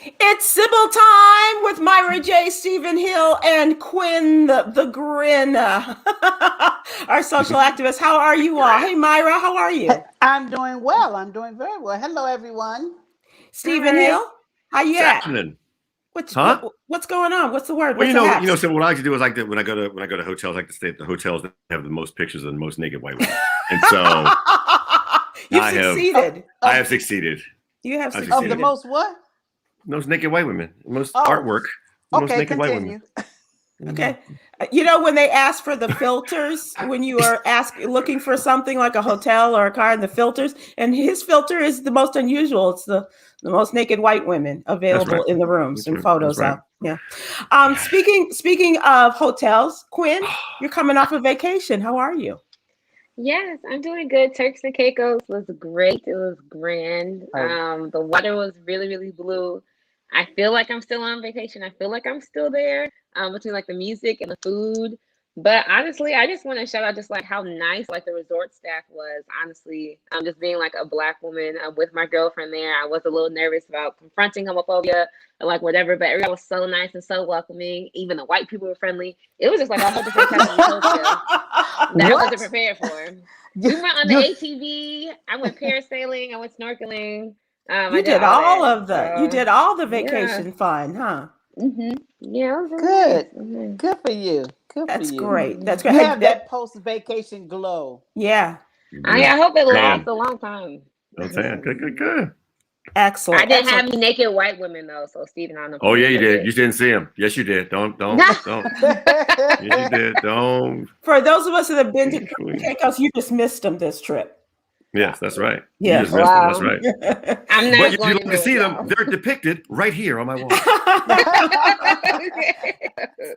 It's Sybil time with Myra J, Stephen Hill, and Kwyn the Grin, our social activist. How are you all? Hey, Myra, how are you? I'm doing well. I'm doing very well. Hello, everyone. Stephen Hill, how you at? What's going on? What's the word? Well, so what I like to do is when I go to hotels, I like to stay at the hotels that have the most pictures of the most naked white women. And so You've succeeded. I have succeeded. You have succeeded. Of the most what? Most naked white women. Most artwork. Okay, most naked continue. white women. Okay. You know, when they ask for the filters, when you are looking for something like a hotel or a car and the filters, and his filter is the most unusual. It's the most naked white women available in the rooms and photos out. Yeah. Speaking of hotels, Kwyn, you're coming off a vacation. How are you? Yes, I'm doing good. Turks and Caicos was great. It was grand. The water was really, really blue. I feel like I'm still on vacation. I feel like I'm still there between like the music and the food. But honestly, I just want to shout out just like how nice like the resort staff was. Honestly, just being like a Black woman with my girlfriend there. I was a little nervous about confronting homophobia or like whatever, but everybody was so nice and so welcoming. Even the white people were friendly. It was just like a whole different kind of utopia that I wasn't prepared for. We went on the ATV. I went parasailing. I went snorkeling. You did all the vacation fun, huh? Mm-hmm. Yeah, good. Mm-hmm. Good for you. That's great. That's great. You have that post-vacation glow. Yeah. I hope it lasts a long time. Okay. Good. Excellent. I didn't have any naked white women though, so Stephen, I don't know. Oh yeah, you did. You didn't see them. Yes, you did. Don't. Yes, you did. Don't. For those of us that have been to Caicos, you just missed them this trip. Yes, that's right. Yeah, that's right. I'm not. But if you like to see them, they're depicted right here on my wall.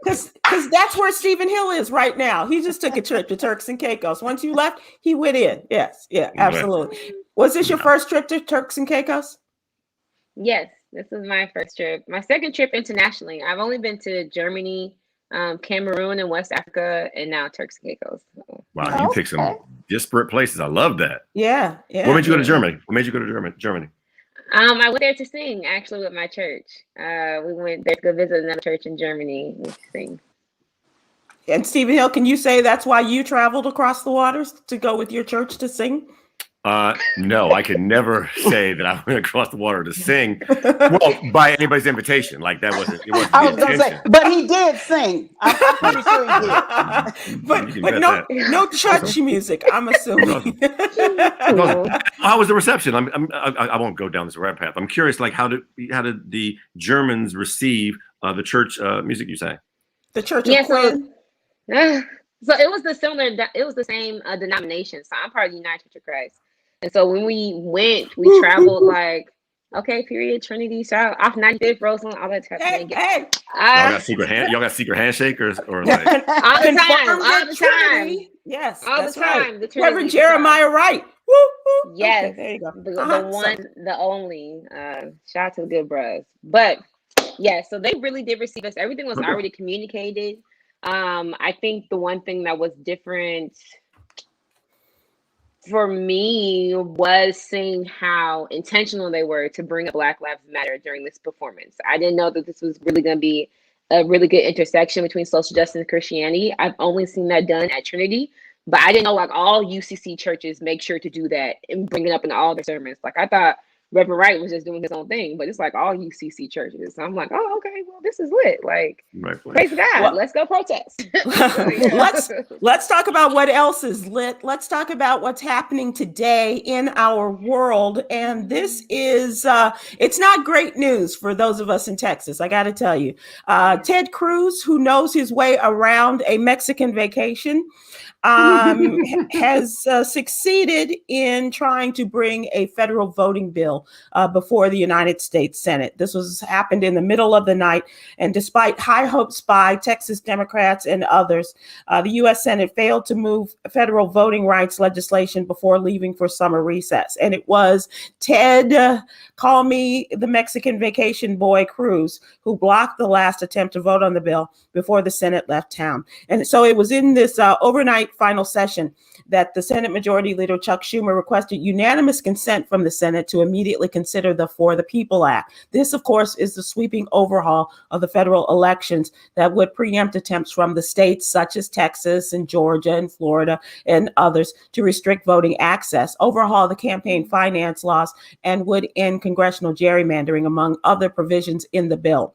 Because that's where Stephen Hill is right now. He just took a trip to Turks and Caicos. Once you left, he went in. Yes, yeah, absolutely. Was this your first trip to Turks and Caicos? Yes, this is my first trip. My second trip internationally. I've only been to Germany, Cameroon and West Africa, and now Turks and Caicos. Wow, you picked some disparate places. I love that. Yeah. What made you go to Germany? What made you go to Germany? I went there to sing, actually, with my church. We went there to go visit another church in Germany and sing. And Stephen Hill, can you say that's why you traveled across the waters to go with your church to sing? No, I could never say that I went across the water to sing. Well, by anybody's invitation, like that wasn't. It wasn't I was going to say, but he did sing. I'm pretty sure he did. but no church music. I'm assuming. How was the reception? I won't go down this rabbit path. I'm curious, like how did the Germans receive the church music you sang? The Church of Kwyn. So it was the same denomination. So I'm part of the United Church of Christ. And so when we went, we traveled like, Trinity, shout off 95th, Roseland, all that type of thing. Y'all got secret handshake or like all the time. Yes, all the time. Right. Reverend Jeremiah Wright. Woo, woo. Yes, okay, there you go. The one, the only. Shout out to the good bros. But yeah, so they really did receive us. Everything was already communicated. I think the one thing that was different for me was seeing how intentional they were to bring up Black Lives Matter during this performance. I didn't know that this was really going to be a really good intersection between social justice and Christianity. I've only seen that done at Trinity, but I didn't know like all UCC churches make sure to do that and bring it up in all their sermons. Like I thought Reverend Wright was just doing his own thing, but it's like all UCC churches. So I'm like, oh, okay, well, this is lit. Like, praise God, let's go protest. let's talk about what else is lit. Let's talk about what's happening today in our world. And this is, it's not great news for those of us in Texas, I got to tell you. Ted Cruz, who knows his way around a Mexican vacation, has succeeded in trying to bring a federal voting bill before the United States Senate. This happened in the middle of the night, and despite high hopes by Texas Democrats and others, the U.S. Senate failed to move federal voting rights legislation before leaving for summer recess. And it was Ted, call me the Mexican vacation boy, Cruz, who blocked the last attempt to vote on the bill before the Senate left town. And so it was in this overnight final session that the Senate Majority Leader Chuck Schumer requested unanimous consent from the Senate to immediately immediately consider the For the People Act. This, of course, is the sweeping overhaul of the federal elections that would preempt attempts from the states such as Texas and Georgia and Florida and others to restrict voting access, overhaul the campaign finance laws, and would end congressional gerrymandering, among other provisions in the bill.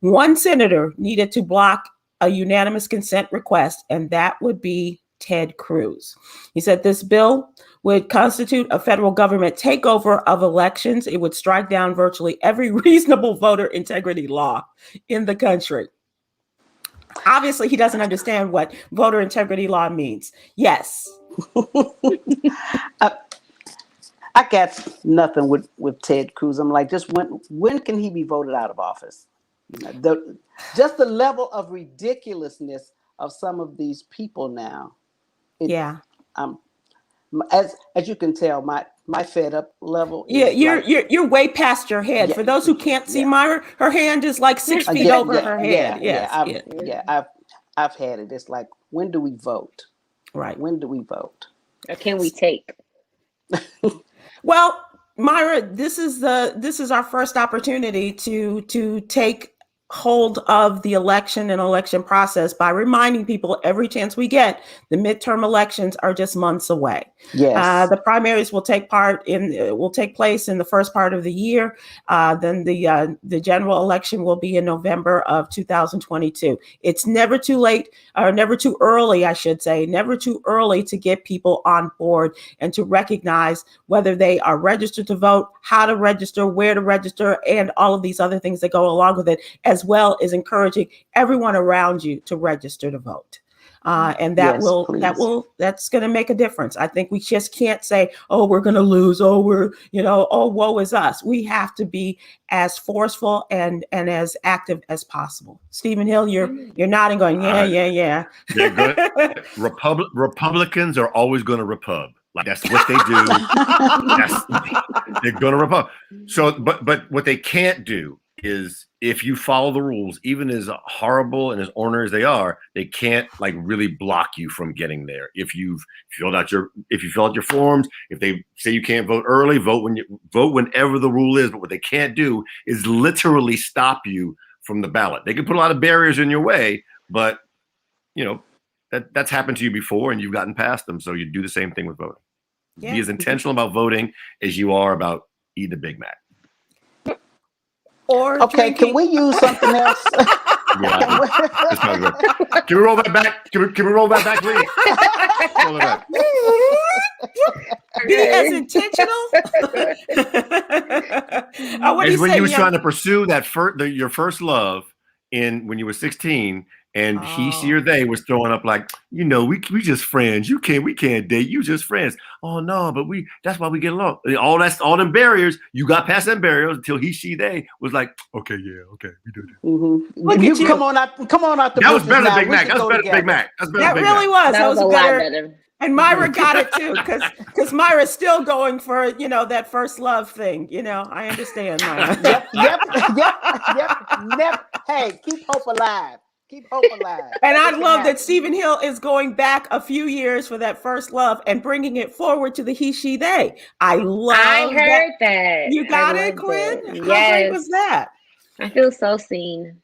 One senator needed to block a unanimous consent request, and that would be Ted Cruz. He said this bill would constitute a federal government takeover of elections. It would strike down virtually every reasonable voter integrity law in the country. Obviously, he doesn't understand what voter integrity law means. Yes. I got nothing with Ted Cruz. I'm like, just when can he be voted out of office? You know, just the level of ridiculousness of some of these people now. Yeah. As you can tell, my fed up level. Yeah, you're way past your head. Yeah, For those who can't see Myra, her hand is like 6 feet over her head. I've had it. It's like, when do we vote? Right. When do we vote? Or can we take? Well, Myra, this is our first opportunity to take hold of the election and election process by reminding people every chance we get the midterm elections are just months away. Yes. The primaries will take place in the first part of the year. Then the general election will be in November of 2022. It's never too late, or never too early, I should say, never too early to get people on board and to recognize whether they are registered to vote, how to register, where to register, and all of these other things that go along with it, as well as encouraging everyone around you to register to vote. And that's going to make a difference. I think we just can't say, oh, we're going to lose. Oh, woe is us. We have to be as forceful and as active as possible. Stephen Hill, you're nodding going, yeah. They're good. Republicans are always going to repub. Like, that's what they do. They're going to repub. So, but what they can't do is, if you follow the rules, even as horrible and as ornery as they are, they can't like really block you from getting there. If you fill out your forms, if they say you can't vote early, vote whenever the rule is. But what they can't do is literally stop you from the ballot. They can put a lot of barriers in your way, but that's happened to you before and you've gotten past them. So you do the same thing with voting. Yeah. Be as intentional about voting as you are about eating a Big Mac. Or okay, can we use something else? Yeah, can we roll that back? Can we roll that back, please? Roll it back. Be as intentional. As when you was trying to pursue that your first love when you were 16, and he, she, or they was throwing up like, we just friends. We can't date. You just friends. Oh no, but that's why we get along. All them barriers. You got past them barriers until he, she, they was like, okay, we do this. Mm-hmm. You come on out. That was better than Big Mac. That was better than Big Mac. That really was. That was a lot better. And Myra got it too, because Myra's still going for that first love thing. I understand, Myra. Yep. Hey, keep hope alive. Keep hope alive. And I love that Stephen Hill is going back a few years for that first love and bringing it forward to the he, she, they. I heard that. You got it, Kwyn? Yes. How great was that? I feel so seen.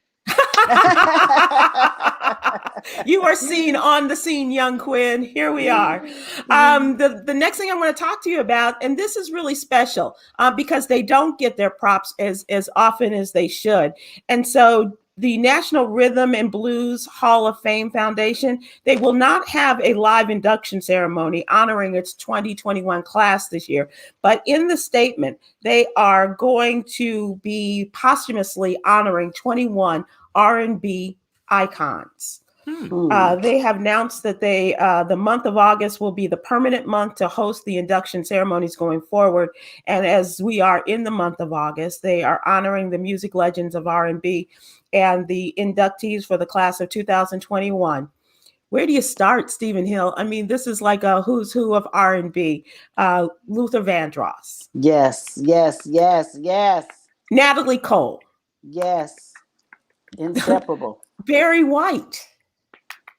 You are seen on the scene, young Kwyn. Here we are. The next thing I want to talk to you about, and this is really special because they don't get their props as often as they should. And so the National Rhythm and Blues Hall of Fame Foundation, they will not have a live induction ceremony honoring its 2021 class this year. But in the statement, they are going to be posthumously honoring 21 R&B icons. They have announced that the month of August will be the permanent month to host the induction ceremonies going forward. And as we are in the month of August, they are honoring the music legends of R&B and the inductees for the class of 2021. Where do you start, Stephen Hill? I mean, this is like a who's who of R&B. Luther Vandross. Yes. Natalie Cole. Yes. Inseparable. Barry White.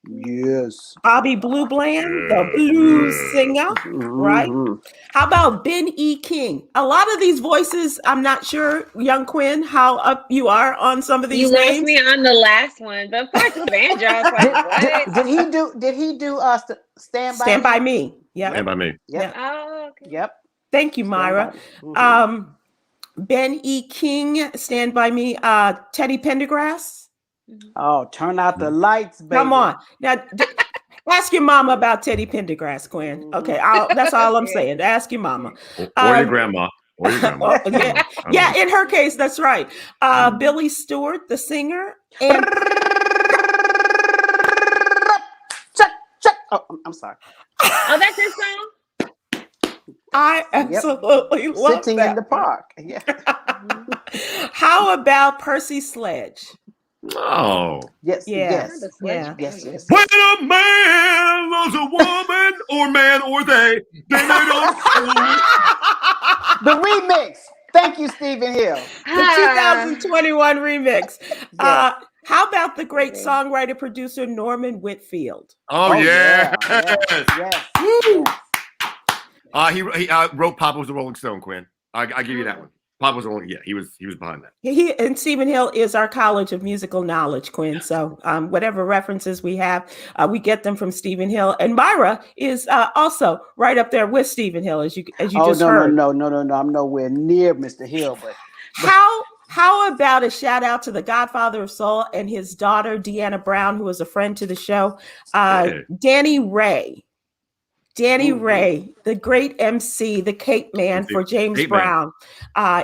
Yes. Bobby Blue Bland, the blues singer, right? Mhm. How about Ben E. King? A lot of these voices, I'm not sure, young Kwyn, how up you are on some of You these lost names. me on the last one, but of course with Andrew, I was like, what? Did he do Stand By Stand Me? By Me. Yep. Stand by me. Yep. Oh, okay. Yep. Thank you, Stand Myra. By Me. Mhm. Ben E. King, Stand By Me. Teddy Pendergrass. Oh, turn out the lights, baby. Come on. Now, ask your mama about Teddy Pendergrass, Kwyn. Okay, that's all I'm saying. Ask your mama. Or your grandma. Or your grandma. Yeah, in her case, that's right. Billy Stewart, the singer. And Check. Oh, I'm sorry. Oh, that's his song? I absolutely love Sitting that. in the park. Yeah. How about Percy Sledge? Oh. Yes. Yeah. Yes. Yeah. Yes. When a man loves a woman or man or they don't. The remix. Thank you, Stephen Hill. The 2021 remix. Yes. How about the great songwriter producer Norman Whitfield? Oh, yeah. Yes. Woo. He wrote Papa Was a Rolling Stone, Kwyn. I give you that one. Papa was a Rolling. Yeah, he was behind that. He and Stephen Hill is our College of Musical Knowledge, Kwyn. So whatever references we have, we get them from Stephen Hill. And Myra is also right up there with Stephen Hill, as you just heard. No. I'm nowhere near Mr. Hill, but How about a shout out to the Godfather of Soul and his daughter Deanna Brown, who is a friend to the show, Danny Ray. Danny Ray, the great MC, the Cape Man for James Cape Brown,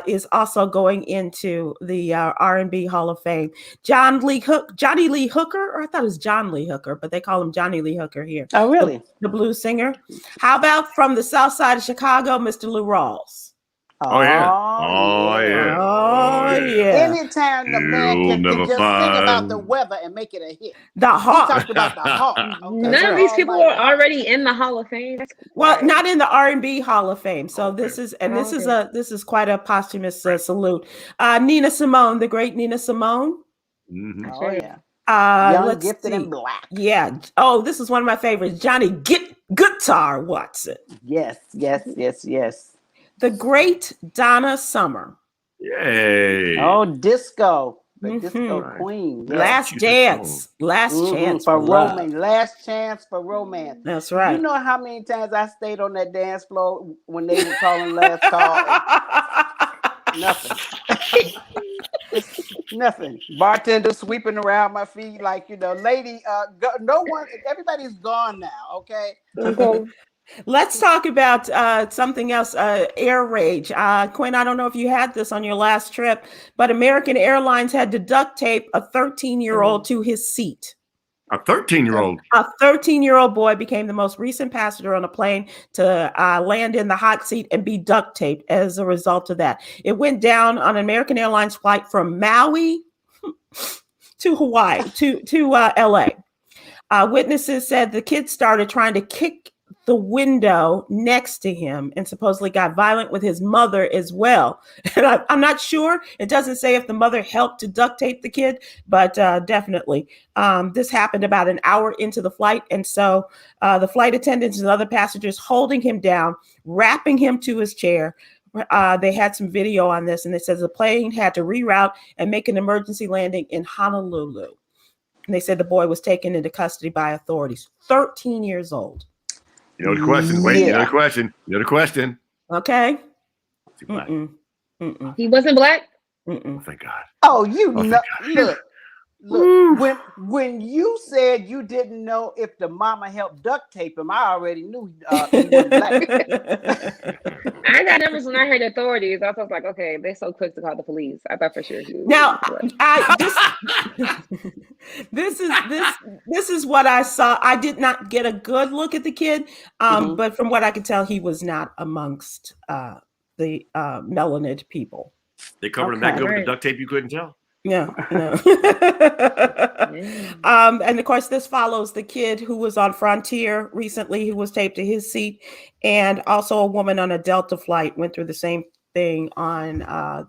is also going into the R&B Hall of Fame. Johnny Lee Hooker, or I thought it was John Lee Hooker, but they call him Johnny Lee Hooker here. Oh, really? The blues singer. How about from the South Side of Chicago, Mr. Lou Rawls? Oh yeah. Anytime the man can just sing about the weather and make it a hit. The Hawk. He talked about the Hawk. Okay. None of these people are already in the Hall of Fame. Well, not in the R&B Hall of Fame. So this is quite a posthumous salute. Nina Simone, the great Nina Simone. Mm-hmm. Oh yeah. Young, gifted, and black. Yeah. Oh, this is one of my favorites. Johnny Guitar Watson. Yes. The great Donna Summer. Yay. Oh, disco. The disco queen. Yes. Last chance for romance. Last chance for romance. That's right. You know how many times I stayed on that dance floor when they were calling last call? Nothing. Nothing. Bartender sweeping around my feet like, lady, no one, everybody's gone now, okay? Let's talk about something else, air rage. Kwyn, I don't know if you had this on your last trip, but American Airlines had to duct tape a 13-year-old to his seat. A 13-year-old? A 13-year-old boy became the most recent passenger on a plane to land in the hot seat and be duct taped as a result of that. It went down on an American Airlines flight from Maui to Hawaii, to LA. Witnesses said the kid started trying to kick the window next to him and supposedly got violent with his mother as well. And I'm not sure. It doesn't say if the mother helped to duct tape the kid, but definitely. This happened about an hour into the flight. And so the flight attendants and other passengers holding him down, wrapping him to his chair. They had some video on this, and it says the plane had to reroute and make an emergency landing in Honolulu. And they said the boy was taken into custody by authorities. 13 years old. You know the question. Wait, you know the question. Okay. He wasn't black? Oh, thank God. Oh, look. When you said you didn't know if the mama helped duct tape him, I already knew he was black. I got nervous when I heard authorities. I was like, okay, they're so quick to call the police. I thought for sure he was. Now, this is what I saw. I did not get a good look at the kid, but from what I could tell, he was not amongst the melanated people. They covered him that good with the duct tape you couldn't tell? Yeah. And of course, this follows the kid who was on Frontier recently, who was taped to his seat, and also a woman on a Delta flight went through the same thing on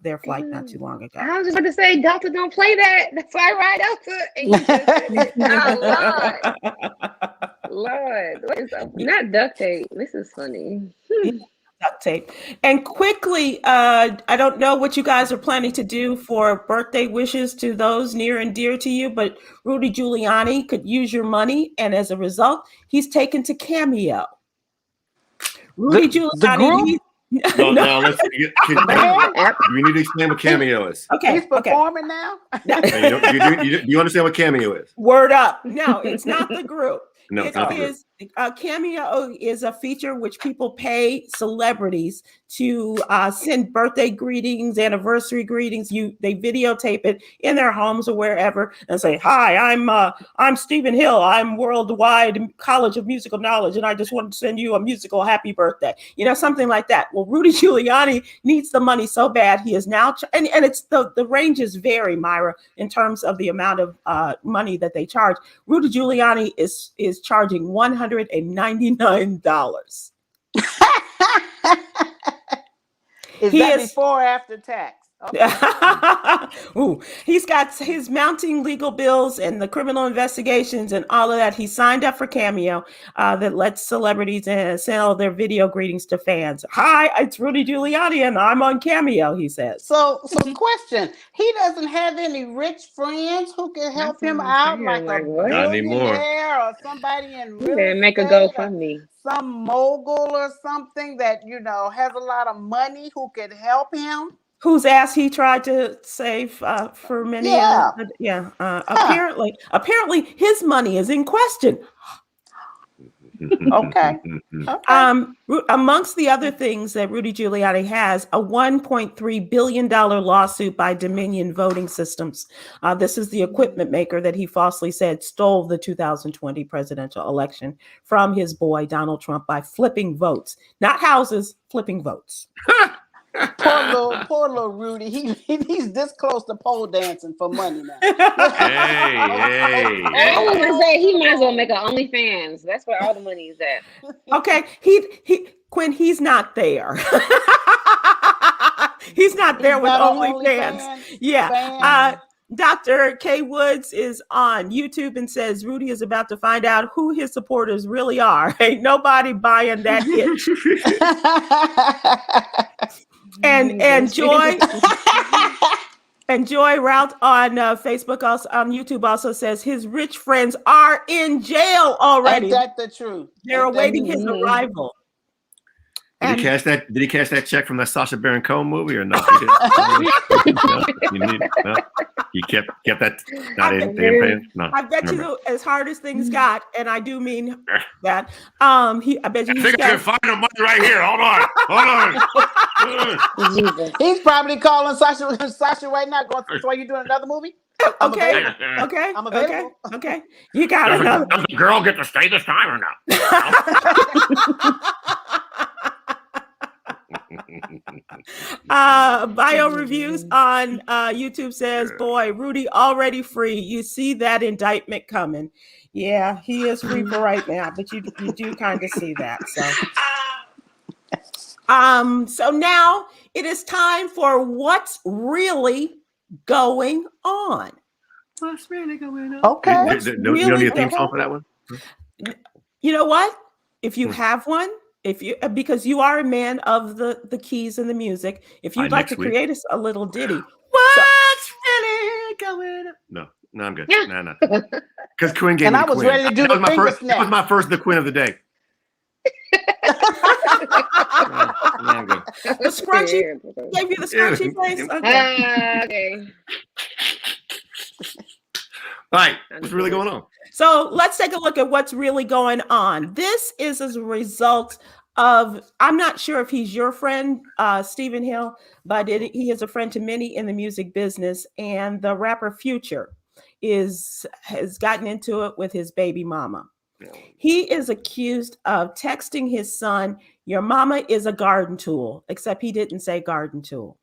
their flight not too long ago. I was just about to say, Delta don't play that. That's why I ride Delta. And you just said it. Oh, Lord. What is up? Not duct tape. This is funny. Duct tape. And quickly, I don't know what you guys are planning to do for birthday wishes to those near and dear to you, but Rudy Giuliani could use your money, and as a result, he's taken to Cameo. Rudy Giuliani. No, let's we need to explain what Cameo is. Okay, he's performing now. Do you understand what Cameo is? Word up. No, it's not the group. No, it is Cameo is a feature which people pay celebrities to send birthday greetings, anniversary greetings. They videotape it in their homes or wherever and say, "Hi, I'm Stephen Hill. I'm Worldwide College of Musical Knowledge, and I just wanted to send you a musical happy birthday." Something like that. Well, Rudy Giuliani needs the money so bad he is now, and it's the ranges vary, Myra, in terms of the amount of money that they charge. Rudy Giuliani is charging $199. Is that before or after tax? Okay. Ooh, he's got his mounting legal bills and the criminal investigations and all of that. He signed up for Cameo that lets celebrities sell their video greetings to fans. "Hi, it's Rudy Giuliani and I'm on Cameo," he says. So question. He doesn't have any rich friends who can help him out, like a billionaire or somebody in real estate, make a GoFundMe. Some mogul or something that, has a lot of money who could help him. Whose ass he tried to save for many years. Apparently his money is in question. Okay. Amongst the other things that Rudy Giuliani has, a $1.3 billion lawsuit by Dominion Voting Systems. This is the equipment maker that he falsely said stole the 2020 presidential election from his boy, Donald Trump, by flipping votes. Not houses, flipping votes. Poor little Rudy. He's this close to pole dancing for money now. Hey. I was gonna say he might as well make an OnlyFans. That's where all the money is at. Okay, Kwyn, he's not there. He's not there with OnlyFans. Yeah. Dr. K. Woods is on YouTube and says Rudy is about to find out who his supporters really are. Ain't nobody buying that itch. And Joy Route on Facebook, also on YouTube, also says his rich friends are in jail already. Ain't that the truth? They're awaiting his arrival. Did he cash that check from that Sacha Baron Cohen movie or not? He kept that. No, I bet you, as hard as things got, and I do mean that. I bet you. I think I can find the money right here. Hold on. He's probably calling Sacha right now. Going, "So are you doing another movie?" Okay. I'm available. Okay. You got another. Does the girl get to stay this time or not? Bio Reviews on YouTube says, "Boy, Rudy already free. You see that indictment coming." Yeah, he is free for right now, but you do kind of see that. So now it is time for what's really going on. What's really going on? Okay. You don't need a theme song for that one? You know what? If you have one, because you are a man of the keys and the music, if you'd like to create us a little ditty. What's really going on? No, I'm good. No. Because Kwyn gave me I was Kwyn. ready to do the finger snap. That was my first the Kwyn of the day. I'm good. The scrunchy gave you the scrunchy face. Okay. All right, what's really going on? So let's take a look at what's really going on. This is as a result of, I'm not sure if he's your friend, Stephen Hill, but he is a friend to many in the music business. And the rapper Future has gotten into it with his baby mama. He is accused of texting his son, "Your mama is a garden tool," except he didn't say garden tool.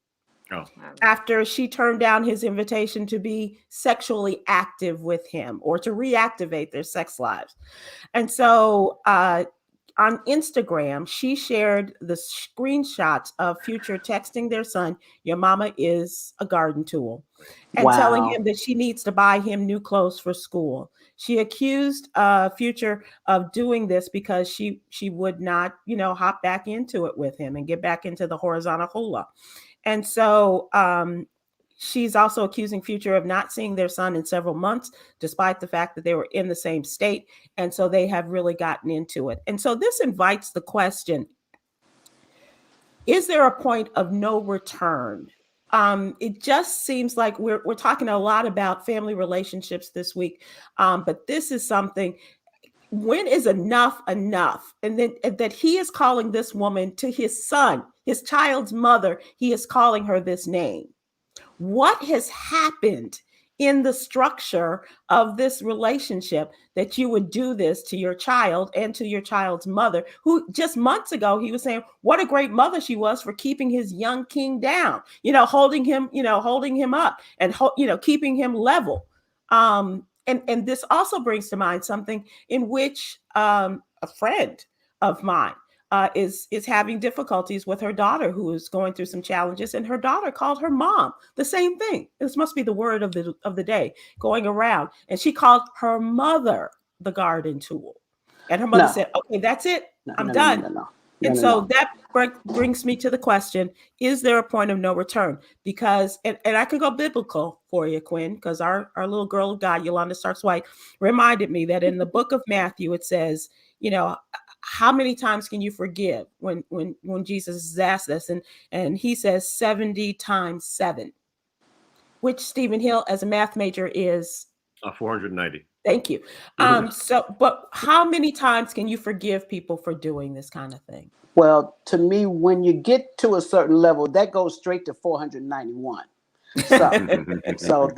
Oh. After she turned down his invitation to be sexually active with him or to reactivate their sex lives. And so on Instagram, she shared the screenshots of Future texting their son, "Your mama is a garden tool," and telling Wow. him that she needs to buy him new clothes for school. She accused Future of doing this because she would not, hop back into it with him and get back into the horizontal hula. And so she's also accusing Future of not seeing their son in several months, despite the fact that they were in the same state. And so they have really gotten into it. And so this invites the question, is there a point of no return? It just seems like we're talking a lot about family relationships this week, but this is something. When is enough enough? And then that he is calling this woman to his son, his child's mother, he is calling her this name. What has happened in the structure of this relationship that you would do this to your child and to your child's mother, who just months ago he was saying what a great mother she was for keeping his young king down, holding him up and keeping him level. And this also brings to mind something in which a friend of mine is having difficulties with her daughter, who is going through some challenges, and her daughter called her mom the same thing. This must be the word of the day going around, and she called her mother the garden tool, and her mother said, "Okay, that's it. I'm done." And so that brings me to the question, is there a point of no return? Because, and I can go biblical for you, Kwyn, because our little girl of God, Yolanda Starks White, reminded me that in the book of Matthew, it says, how many times can you forgive when Jesus is asked this? And he says 70 times 7, which Stephen Hill, as a math major, is 490. Thank you. But how many times can you forgive people for doing this kind of thing? Well, to me, when you get to a certain level, that goes straight to 491. So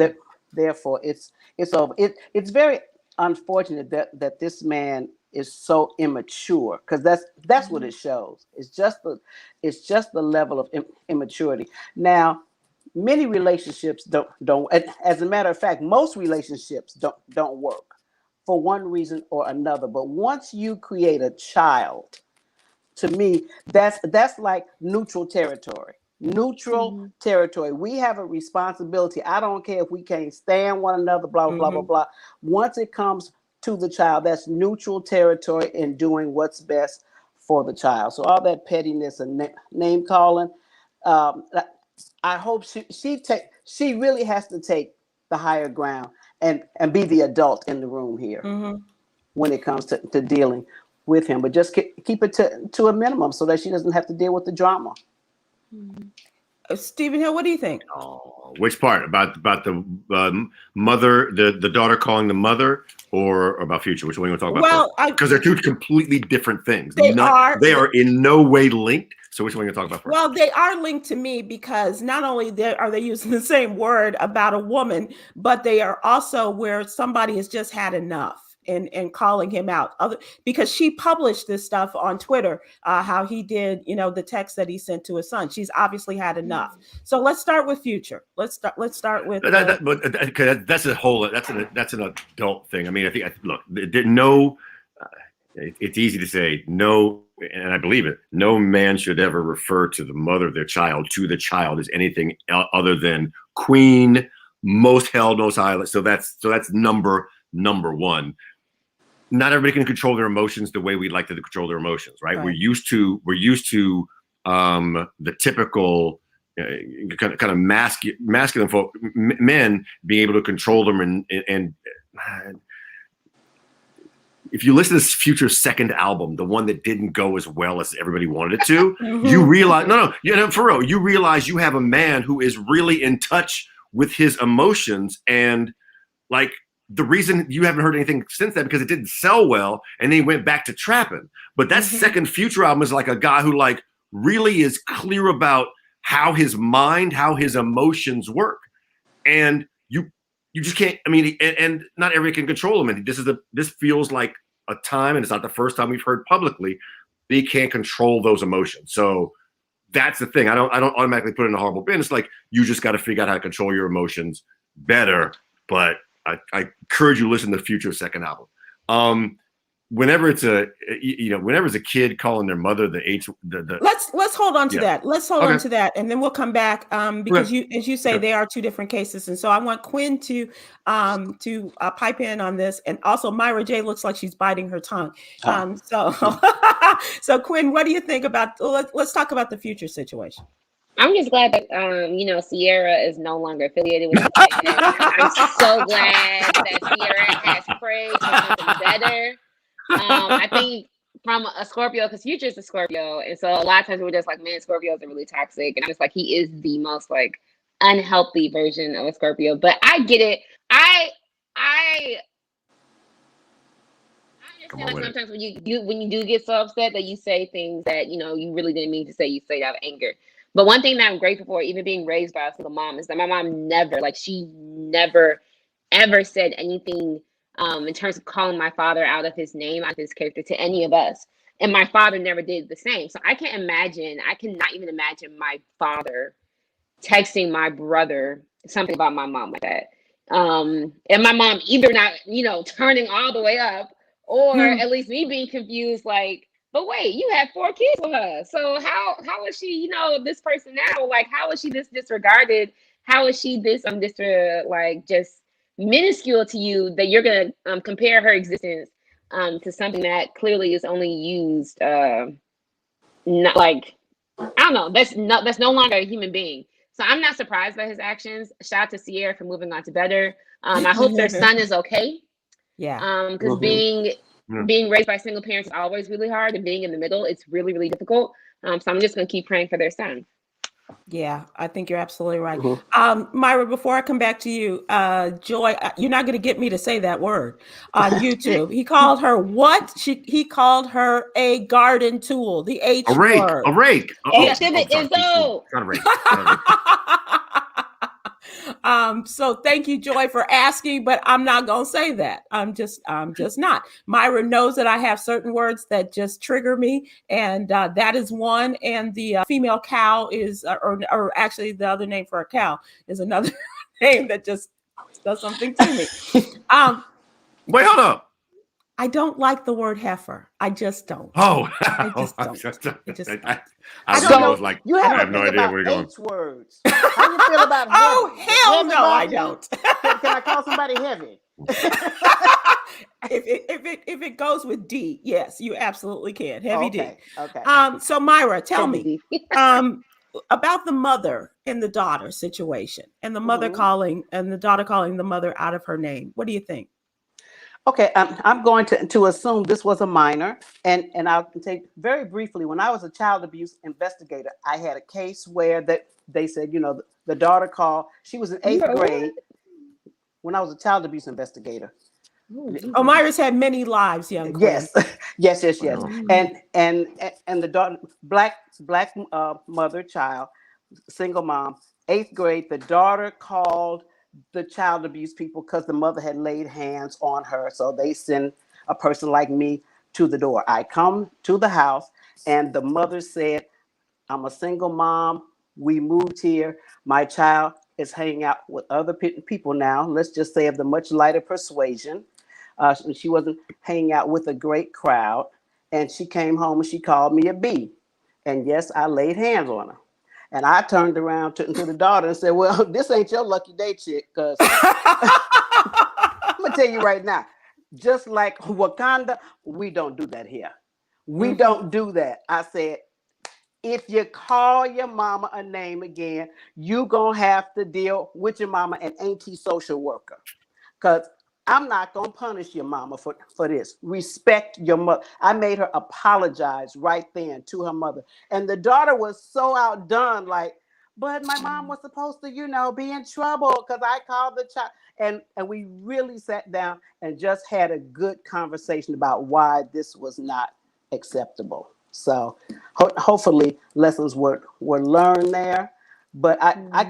therefore, it's over. It's very unfortunate that this man is so immature, because that's what it shows. It's just the level of immaturity. Now, many relationships don't. As a matter of fact, most relationships don't work for one reason or another. But once you create a child, to me, that's like neutral territory. Territory. We have a responsibility. I don't care if we can't stand one another, blah, blah, blah, blah. Once it comes to the child, that's neutral territory in doing what's best for the child. So all that pettiness and name calling, I hope she really has to take the higher ground and be the adult in the room here when it comes to dealing with him. But just keep it to a minimum so that she doesn't have to deal with the drama. Stephen Hill, what do you think? Oh, which part about the mother, the daughter calling the mother, or about Future? Which one you want to talk about? Well, because they're two completely different things. They are in no way linked. So which one you want to talk about first? Well, they are linked to me because not only are they using the same word about a woman, but they are also where somebody has just had enough. And calling him out, because she published this stuff on Twitter, how he did, the text that he sent to his son. She's obviously had enough. So let's start with Future. Let's start with. That's an adult thing. I mean, it's easy to say no, and I believe it. No man should ever refer to the mother of their child to the child as anything other than queen, most held, most high. So that's number one. Not everybody can control their emotions the way we'd like to control their emotions, right? We're used to the typical kind of masculine folk, men being able to control them, and if you listen to Future's second album, the one that didn't go as well as everybody wanted it to, you realize for real, you realize you have a man who is really in touch with his emotions, and like. The reason you haven't heard anything since then because it didn't sell well, and then he went back to trapping. But that second Future album is like a guy who like really is clear about how his mind, how his emotions work, and you just can't. I mean, and not everybody can control him. And this feels like a time, and it's not the first time we've heard publicly that he can't control those emotions. So that's the thing. I don't automatically put it in a horrible bin. It's like you just got to figure out how to control your emotions better, but. I encourage you to listen to Future's second album. whenever it's a kid calling their mother let's hold on to that. Let's hold on to that, and then we'll come back because as you say, they are two different cases, and so I want Kwyn to pipe in on this, and also Myra J looks like she's biting her tongue. So Kwyn, what do you think about? Let's talk about the future situation. I'm just glad that Sierra is no longer affiliated with the I'm so glad that Sierra has prayed for something better. I think from a Scorpio, because Future's a Scorpio, and so a lot of times we're just like, man, Scorpios are really toxic, and I'm just like, he is the most like unhealthy version of a Scorpio. But I get it. I understand like sometimes when you do get so upset that you say things that you really didn't mean to say. You say it out of anger. But one thing that I'm grateful for, even being raised by a single mom, is that my mom never ever said anything in terms of calling my father out of his name, out of his character, to any of us. And my father never did the same. So I cannot even imagine my father texting my brother something about my mom like that. And my mom either not, turning all the way up, or at least me being confused, like, but wait, you had 4 kids with her. So how is she, this person now? Like, how is she this disregarded? How is she this just minuscule to you that you're gonna compare her existence to something that clearly is only used not like, I don't know, that's no longer a human being. So I'm not surprised by his actions. Shout out to Sierra for moving on to better. I hope their son is okay. Yeah. Because being raised by single parents is always really hard, and being in the middle, it's really, really difficult. So I'm just gonna keep praying for their son. Yeah, I think you're absolutely right. Myra, before I come back to you, Joy, you're not going to get me to say that word on YouTube. He called her what? He called her a garden tool, the H word. A rake. So thank you, Joy, for asking, but I'm not going to say that. I'm just not. Myra knows that I have certain words that just trigger me, and that is one. And the female cow is, or actually the other name for a cow is another name that just does something to me. Wait, hold up. I don't like the word heifer. I just don't. Oh, I just don't. I don't know. Like, I have no idea where you're going. Words. How you feel about heavy? Oh, hell no, I don't. Can I call somebody heavy? If it goes with D, yes, you absolutely can. Heavy D. Okay. So Myra, tell me about the mother and the daughter situation, and the mother calling and the daughter calling the mother out of her name. What do you think? Okay, I'm going to assume this was a minor, and I'll take very briefly. When I was a child abuse investigator, I had a case where they said, the daughter called. She was in 8th grade when I was a child abuse investigator. Oh, Myra's had many lives, young Kwyn. Yes. And the daughter, black mother, child, single mom, 8th grade. The daughter called the child abuse people because the mother had laid hands on her. So they send a person like me to the door. I come to the house, and the mother said, I'm a single mom. We moved here. My child is hanging out with other people now. Let's just say of the much lighter persuasion. She wasn't hanging out with a great crowd. And she came home and she called me a B. And yes, I laid hands on her. And I turned around to the daughter and said, well, this ain't your lucky day, chick, because I'm going to tell you right now, just like Wakanda, we don't do that here. We don't do that. I said, if you call your mama a name again, you going to have to deal with your mama and anti-social worker. Because I'm not going to punish your mama for this. Respect your mother. I made her apologize right then to her mother. And the daughter was so outdone, like, but my mom was supposed to, be in trouble because I called the child. And we really sat down and just had a good conversation about why this was not acceptable. So hopefully lessons were learned there. But I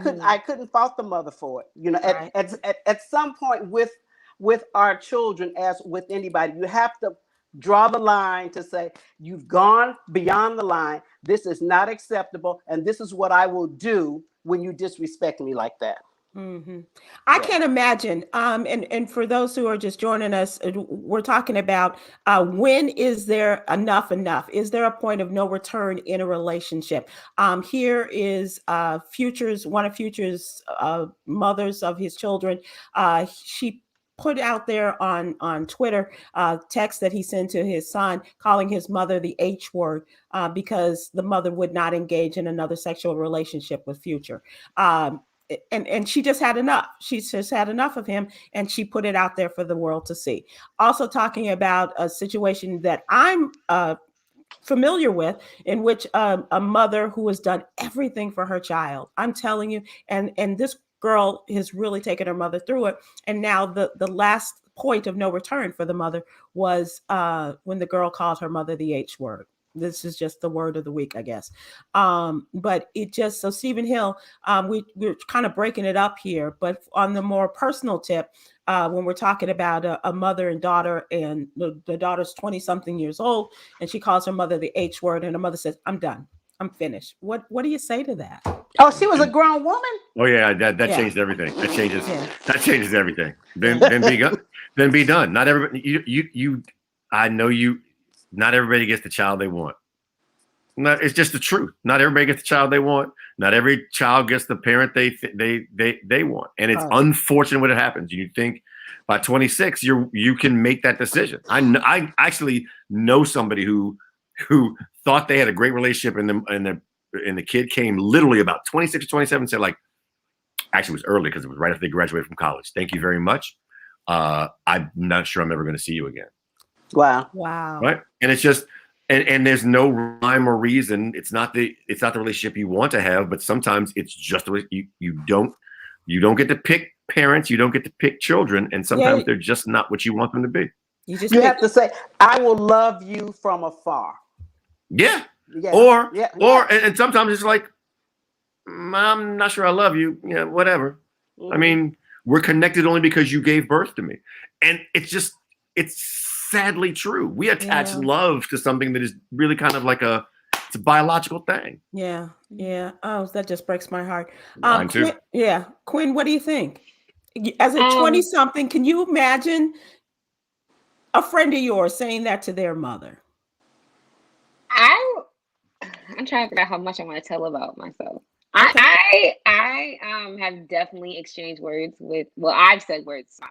couldn't fault the mother for it. At some point with our children, as with anybody, you have to draw the line to say, you've gone beyond the line. This is not acceptable. And this is what I will do when you disrespect me like that. Hmm. I can't imagine. And for those who are just joining us, we're talking about when is there enough? Is there a point of no return in a relationship? Here is one of Future's mothers of his children. She put out there on Twitter text that he sent to his son, calling his mother the H word because the mother would not engage in another sexual relationship with Future. And she just had enough. She just had enough of him, and she put it out there for the world to see. Also talking about a situation that I'm familiar with, in which a mother who has done everything for her child. I'm telling you, and this girl has really taken her mother through it. And now the last point of no return for the mother was when the girl called her mother the H word. This is just the word of the week, I guess. But it just, so Stephen Hill, we're kind of breaking it up here, but on the more personal tip, when we're talking about a mother and daughter, and the daughter's 20 something years old, and she calls her mother the H word, and her mother says, I'm done, I'm finished. What do you say to that? Oh, she was a grown woman? Oh yeah, that Yeah. changed everything. That changes Yeah. that changes everything. Then be done. Not everybody not everybody gets the child they want. It's just the truth. Not everybody gets the child they want. Not every child gets the parent they want. And it's unfortunate when it happens. You think by 26 you can make that decision. I actually know somebody who thought they had a great relationship, and the kid came literally about 26 or 27 and said, like, actually it was early because it was right after they graduated from college. Thank you very much. I'm not sure I'm ever going to see you again. Wow. Right. And it's just, and there's no rhyme or reason. It's not the relationship you want to have, but sometimes it's just the way you don't get to pick parents. You don't get to pick children. And sometimes they're just not what you want them to be. You have to say, I will love you from afar. Yeah. Yeah. And sometimes it's like, I'm not sure I love you. Yeah, whatever. Mm-hmm. I mean, we're connected only because you gave birth to me. And it's sadly true. We attach love to something that is really kind of like it's a biological thing. Yeah. Yeah. Oh, that just breaks my heart. Mine too. Kwyn, what do you think? As a 20 something, can you imagine a friend of yours saying that to their mother? I'm trying to figure out how much I want to tell about myself. Okay. I have definitely exchanged words I've said words to my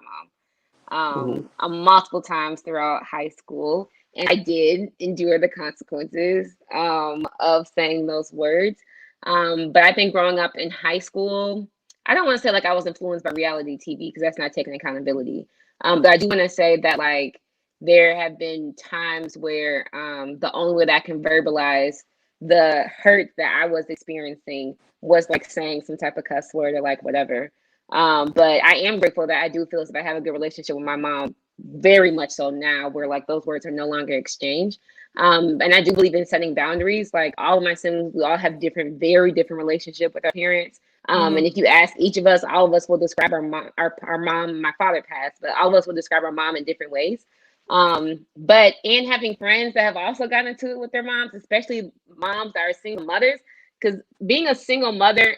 mom multiple times throughout high school, and I did endure the consequences of saying those words. But I think growing up in high school, I don't want to say like I was influenced by reality TV, because that's not taking accountability. But I do want to say that, like, there have been times where the only way that I can verbalize the hurt that I was experiencing was like saying some type of cuss word or like whatever. But I am grateful that I do feel as if I have a good relationship with my mom, very much so now, where like those words are no longer exchanged. And I do believe in setting boundaries. Like, all of my siblings, we all have very different relationship with our parents. And if you ask each of us, all of us will describe our mom. My father passed, but all of us will describe our mom in different ways. But in having friends that have also gotten into it with their moms, especially moms that are single mothers, because being a single mother,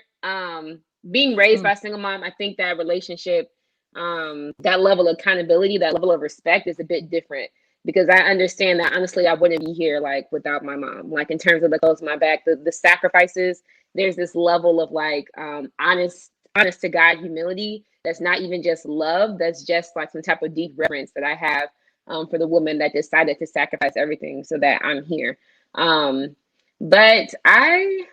being raised by a single mom, I think that relationship, that level of accountability, that level of respect is a bit different, because I understand that honestly, I wouldn't be here like without my mom. Like, in terms of the clothes on my back, the sacrifices, there's this level of like honest to God humility that's not even just love, that's just like some type of deep reverence that I have for the woman that decided to sacrifice everything so that I'm here. But I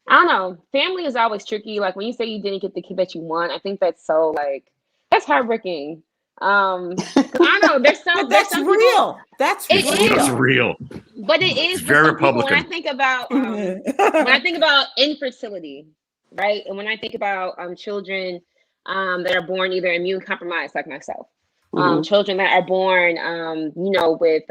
don't know. Family is always tricky. Like, when you say you didn't get the kid that you want, I think that's so like, that's heartbreaking. I don't know. There's some real. People, that's real. But it is very Republican. When I think about when I think about infertility, right, and when I think about children that are born either immune compromised like myself, children that are born with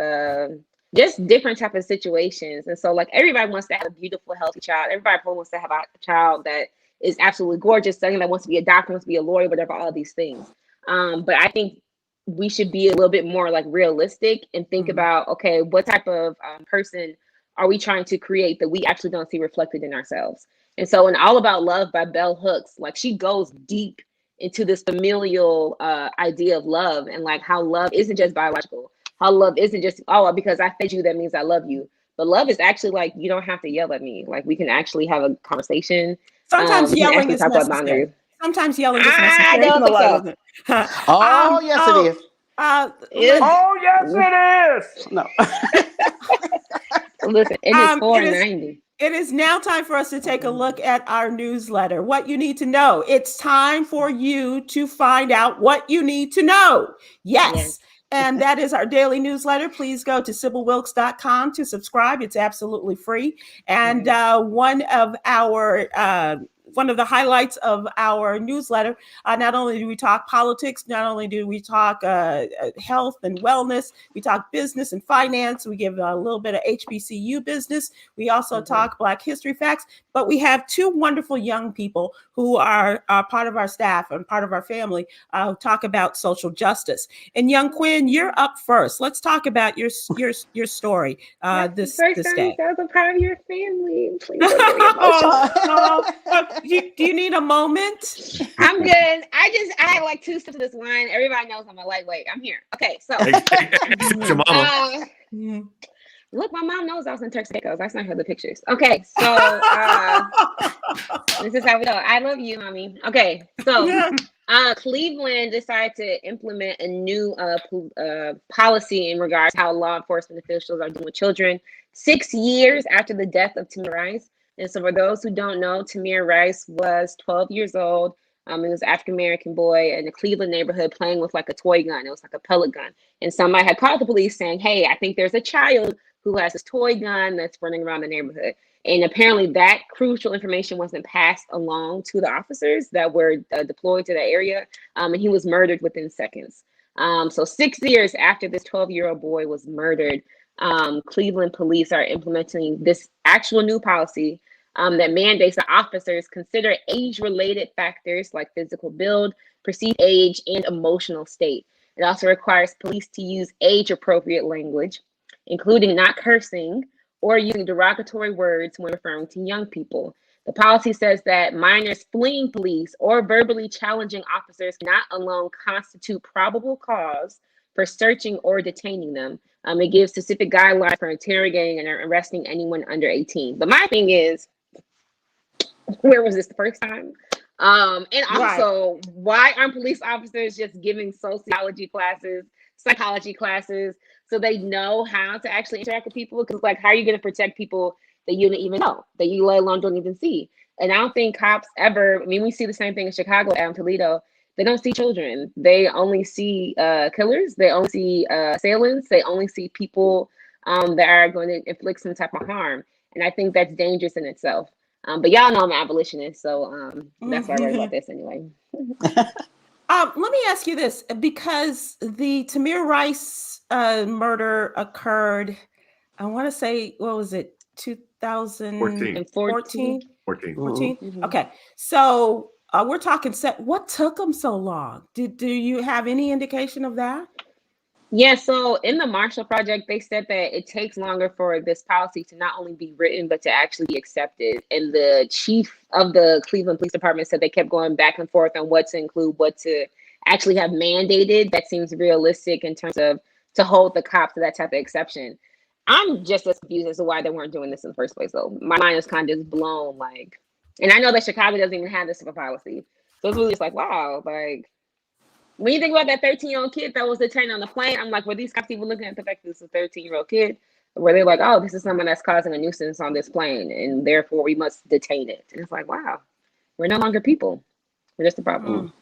just different type of situations. And so like, everybody wants to have a beautiful, healthy child. Everybody probably wants to have a child that is absolutely gorgeous, something that wants to be a doctor, wants to be a lawyer, whatever, all these things. But I think we should be a little bit more like realistic and think about, okay, what type of person are we trying to create that we actually don't see reflected in ourselves? And so in All About Love by Bell Hooks, like, she goes deep into this familial idea of love, and like how love isn't just biological. How love isn't just, oh, because I fed you, that means I love you. But love is actually like, you don't have to yell at me. Like, we can actually have a conversation. Sometimes We can yelling actually is talk about necessary. boundaries. Sometimes yelling is I necessary in don't the think love, so. isn't it? Oh, yes, it is. Oh, yes, it is. No. Listen, it is 4:90. It is now time for us to take a look at our newsletter. What you need to know. It's time for you to find out what you need to know. Yes. And that is our daily newsletter. Please go to sybilwilkes.com to subscribe. It's absolutely free. And one of the highlights of our newsletter, not only do we talk politics, not only do we talk health and wellness, we talk business and finance. We give a little bit of HBCU business. We also talk Black history facts, but we have two wonderful young people who are part of our staff and part of our family talk about social justice. And young Kwyn, you're up first. Let's talk about your story this First time day. I was a part of your family. Please don't get me emotional. Do you need a moment? I'm good. I had like 2 steps to this line. Everybody knows I'm a lightweight. I'm here. Okay, so Your mama. look, my mom knows I was in Turks and Caicos. I sent her the pictures. Okay, so this is how we go. I love you, mommy. Okay, so Cleveland decided to implement a new policy in regards to how law enforcement officials are dealing with children 6 years after the death of Tamir Rice. And so for those who don't know, Tamir Rice was 12 years old. He was an African-American boy in the Cleveland neighborhood playing with like a toy gun. It was like a pellet gun. And somebody had called the police saying, hey, I think there's a child who has this toy gun that's running around the neighborhood. And apparently that crucial information wasn't passed along to the officers that were deployed to that area. And he was murdered within seconds. So 6 years after this 12-year-old boy was murdered, Cleveland police are implementing this actual new policy that mandates that officers consider age-related factors like physical build, perceived age, and emotional state. It also requires police to use age-appropriate language, including not cursing or using derogatory words when referring to young people. The policy says that minors fleeing police or verbally challenging officers cannot alone constitute probable cause for searching or detaining them. It gives specific guidelines for interrogating and arresting anyone under 18. But my thing is, where was this the first time? And also, why aren't police officers just giving sociology classes, psychology classes, so they know how to actually interact with people? Because like, how are you going to protect people that you don't even know, that you let alone don't even see? And I don't think cops ever, I mean, we see the same thing in Chicago and Toledo. They don't see children. They only see killers. They only see assailants. They only see people that are going to inflict some type of harm. And I think that's dangerous in itself. But y'all know I'm an abolitionist, so that's why I write about this anyway. Let me ask you this, because the Tamir Rice murder occurred, I want to say, what was it, 2014? 14? Okay, so we're talking set. What took them so long? Do you have any indication of that? Yeah, so in the Marshall Project, they said that it takes longer for this policy to not only be written, but to actually be accepted. And the chief of the Cleveland Police Department said they kept going back and forth on what to include, what to actually have mandated. That seems realistic in terms of to hold the cops to that type of exception. I'm just as confused as to why they weren't doing this in the first place, though. My mind is kind of just blown, like, and I know that Chicago doesn't even have this type of policy. So it's really just like, wow, like, when you think about that 13-year-old kid that was detained on the plane, I'm like, were these cops even looking at the fact that this is a 13-year-old kid? Or were they like, oh, this is someone that's causing a nuisance on this plane, and therefore we must detain it? And it's like, wow, we're no longer people. We're just a problem.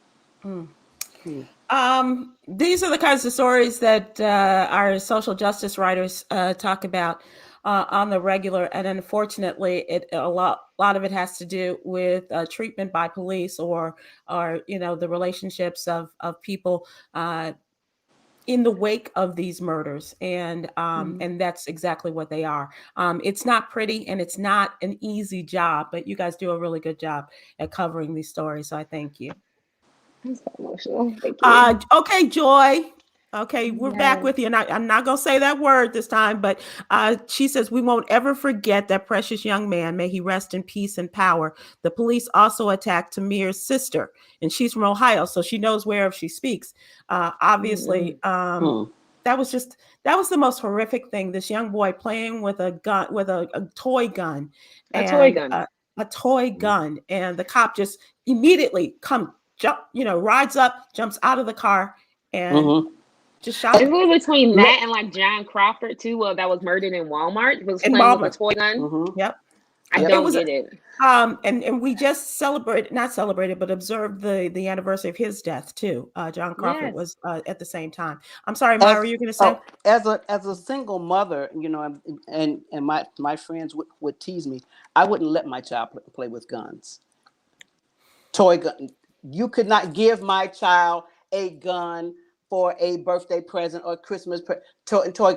These are the kinds of stories that our social justice writers talk about on the regular, and unfortunately, a lot of it has to do with treatment by police, or the relationships of people in the wake of these murders, and that's exactly what they are. It's not pretty, and it's not an easy job, but you guys do a really good job at covering these stories. So I thank you. I'm so emotional. Thank you. Okay, Joy. Okay, we're back with you. And I'm not going to say that word this time, but she says, we won't ever forget that precious young man. May he rest in peace and power. The police also attacked Tamir's sister, and she's from Ohio, so she knows wherever she speaks. Obviously, that was the most horrific thing. This young boy playing with a gun, with a toy gun. A toy gun. And the cop just immediately rides up, jumps out of the car, and just shot him. It was between that and like John Crawford too, that was murdered in Walmart. He was playing with a toy gun. Yep. I don't get it. And we just observed the anniversary of his death too. John Crawford was at the same time. I'm sorry, Myra, you're going to say? As a single mother, and my friends would tease me. I wouldn't let my child play with guns. Toy gun. You could not give my child a gun for a birthday present or Christmas toy.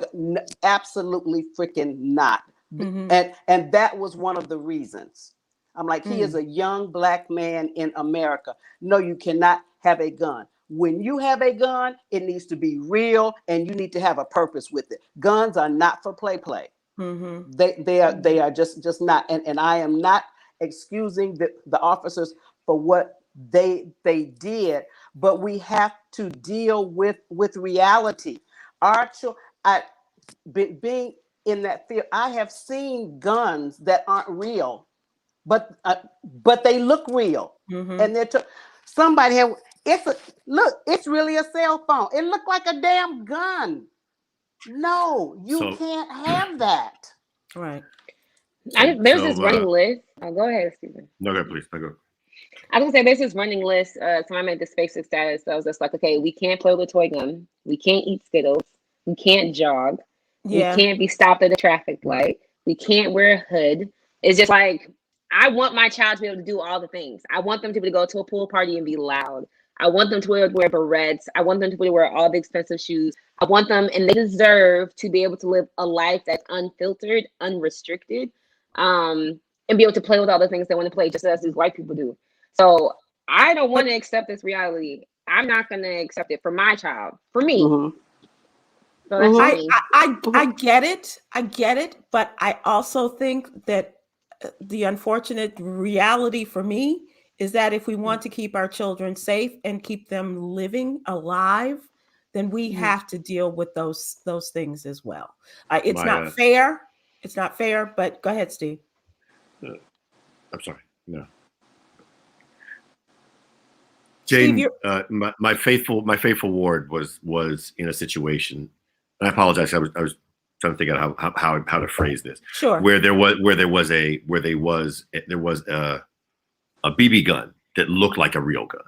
Absolutely freaking not. And that was one of the reasons. I'm like, he is a young Black man in America. No, you cannot have a gun. When you have a gun, it needs to be real, and you need to have a purpose with it. Guns are not for play. They are just not. And I am not excusing the officers for what they did, but we have to deal with reality. Our children, being in that field, I have seen guns that aren't real, but they look real, and they're somebody had. It's really a cell phone. It looked like a damn gun. No, you can't have that. Right. There's this running list. Go ahead, Stephen. No, go please. Go. I was gonna say there's this running list. So I'm at this basic status. So I was just like, okay, we can't play with a toy gun. We can't eat Skittles. We can't jog. Yeah. We can't be stopped at a traffic light. We can't wear a hood. It's just like, I want my child to be able to do all the things. I want them to be able to go to a pool party and be loud. I want them to wear barrettes. I want them to be able to wear all the expensive shoes. I want them, and they deserve to be able to live a life that's unfiltered, unrestricted, and be able to play with all the things they want to play, just as these white people do. So I don't want to accept this reality. I'm not going to accept it for my child, for me. So that's I get it, but I also think that the unfortunate reality for me is that if we want to keep our children safe and keep them living alive, then we have to deal with those things as well. It's not fair. It's not fair, but go ahead, Steve. I'm sorry. No. Jane, my faithful ward was in a situation, and I apologize. I was trying to think out how to phrase this. Sure. Where there was a BB gun that looked like a real gun.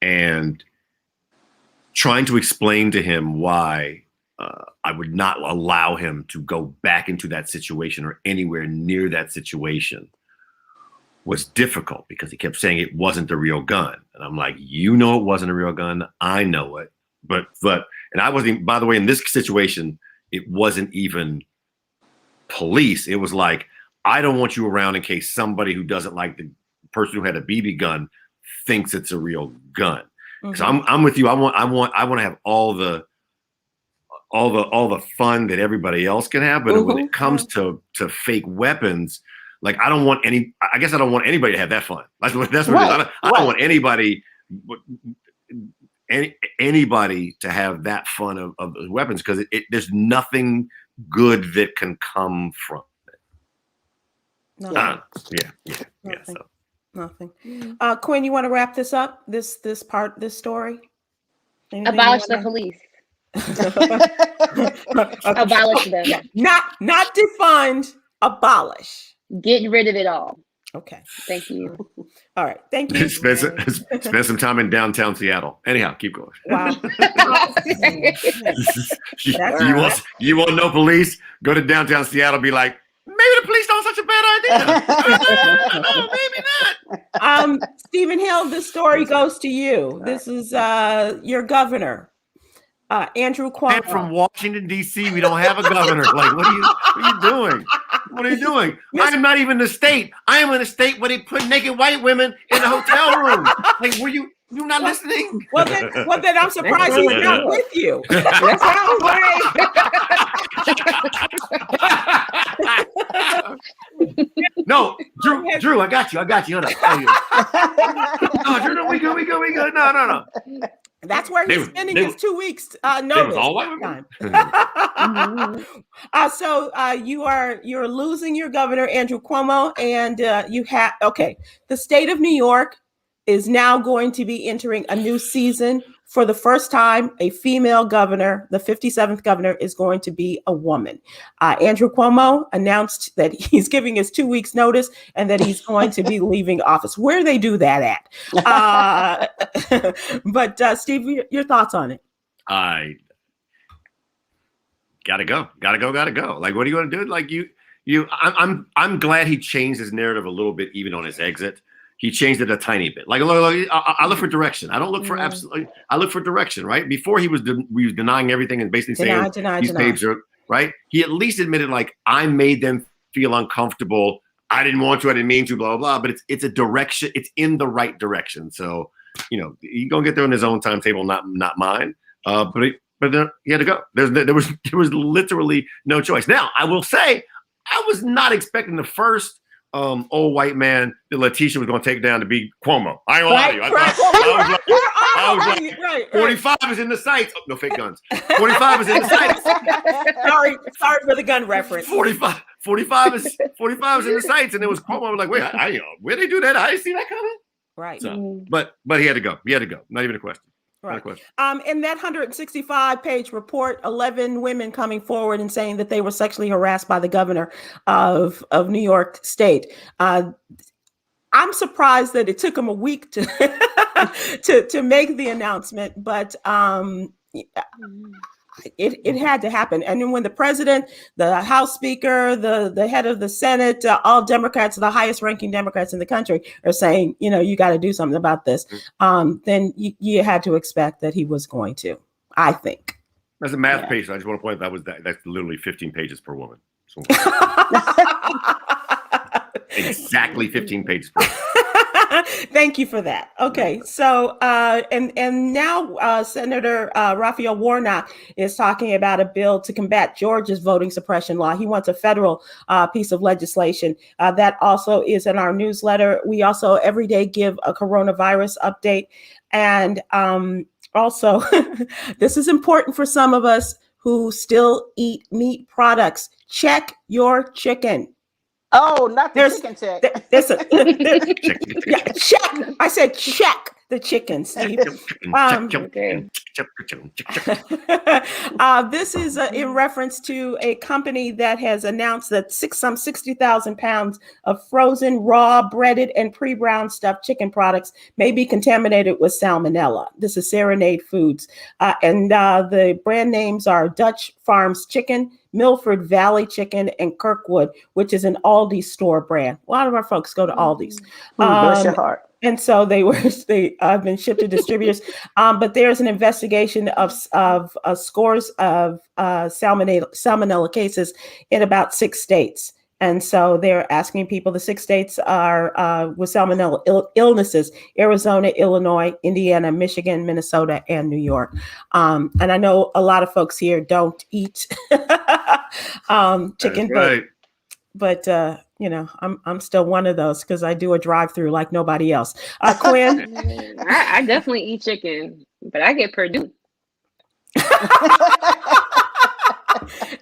And trying to explain to him why I would not allow him to go back into that situation or anywhere near that situation was difficult, because he kept saying it wasn't the real gun. And I'm like, it wasn't a real gun. I know it. But and I wasn't, by the way, in this situation, it wasn't even police. It was like, I don't want you around in case somebody who doesn't like the person who had a BB gun thinks it's a real gun. Because I'm with you. I want to have all the fun that everybody else can have. But when it comes to fake weapons, like, I don't want anybody to have that fun. That's what it is. I don't want anybody to have that fun of those weapons, because there's nothing good that can come from it. Nothing. Kwyn, you want to wrap this up? This story? Anything abolish the police. Abolish them. Not defund. Abolish. Get rid of it all. Okay. Thank you. All right. Thank you. Spend some time in downtown Seattle. Anyhow, keep going. Wow. You want no police? Go to downtown Seattle. Be like, maybe the police don't such a bad idea. No, maybe not. Stephen Hill, this story goes to you. This is your governor, Andrew Cuomo. And from Washington, D.C., we don't have a governor. Like, what are you doing? What are you doing? I am not even in the state. I am in a state where they put naked white women in the hotel room. Like, You're not listening. Well, then I'm surprised he's not with you. That's sounds right. No, Drew, I got you. Hold up. No, Drew, no, we good. No. That's where he's spending his 2 weeks notice. Time. So you're losing your governor, Andrew Cuomo, and the state of New York is now going to be entering a new season. For the first time, a female governor, the 57th governor, is going to be a woman. Andrew Cuomo announced that he's giving his 2 weeks notice and that he's going to be leaving office. Where do they do that at? But Steve, your thoughts on it? I gotta go. Like, what are you going to do? Like I'm glad he changed his narrative a little bit, even on his exit. He changed it a tiny bit. Like, I look for direction. I don't look for absolutely. I look for direction, right? Before he was denying everything and basically saying these tapes are right. He at least admitted, like, I made them feel uncomfortable. I didn't want to. I didn't mean to. Blah blah blah. But it's a direction. It's in the right direction. So he's gonna get there in his own timetable, not mine. But he had to go. There was literally no choice. Now I will say, I was not expecting the first old white man that Letitia was going to take down to be Cuomo. I ain't gonna lie to you. I was like, 45 is in the sights. Oh, no fake guns. 45 is in the sights. Sorry for the gun reference. 45 is in the sights, and it was Cuomo. I was like, wait, where they do that? I didn't see that coming. Right. So, but he had to go. Not even a question. Right. In that 165-page report, 11 women coming forward and saying that they were sexually harassed by the governor of New York State. I'm surprised that it took him a week to to make the announcement, but it had to happen. And then when the president, the House Speaker, the head of the Senate, all Democrats, the highest ranking Democrats in the country are saying, you got to do something about this, then you had to expect that he was going to, I think. As a math patient, I just want to point out that's literally 15 pages per woman. So exactly 15 pages per woman. Thank you for that. Okay, so and now Senator Raphael Warnock is talking about a bill to combat Georgia's voting suppression law. He wants a federal piece of legislation. That also is in our newsletter. We also every day give a coronavirus update. And also, this is important for some of us who still eat meat products. Check your chicken. Oh, not the chicken check. Check. I said check the chicken, Steve. This is in reference to a company that has announced that some 60,000 pounds of frozen, raw, breaded, and pre-browned stuffed chicken products may be contaminated with salmonella. This is Serenade Foods. And the brand names are Dutch Farms Chicken, Milford Valley Chicken, and Kirkwood, which is an Aldi store brand. A lot of our folks go to Aldi's. Bless your heart. And so they have been shipped to distributors. But there's an investigation of scores of salmonella cases in about 6 states. And so they're asking people, the 6 states are with salmonella illnesses: Arizona, Illinois, Indiana, Michigan, Minnesota, and New York. And I know a lot of folks here don't eat chicken, right. but I'm still one of those because I do a drive-through like nobody else. Kwyn? I definitely eat chicken, but I get Purdue.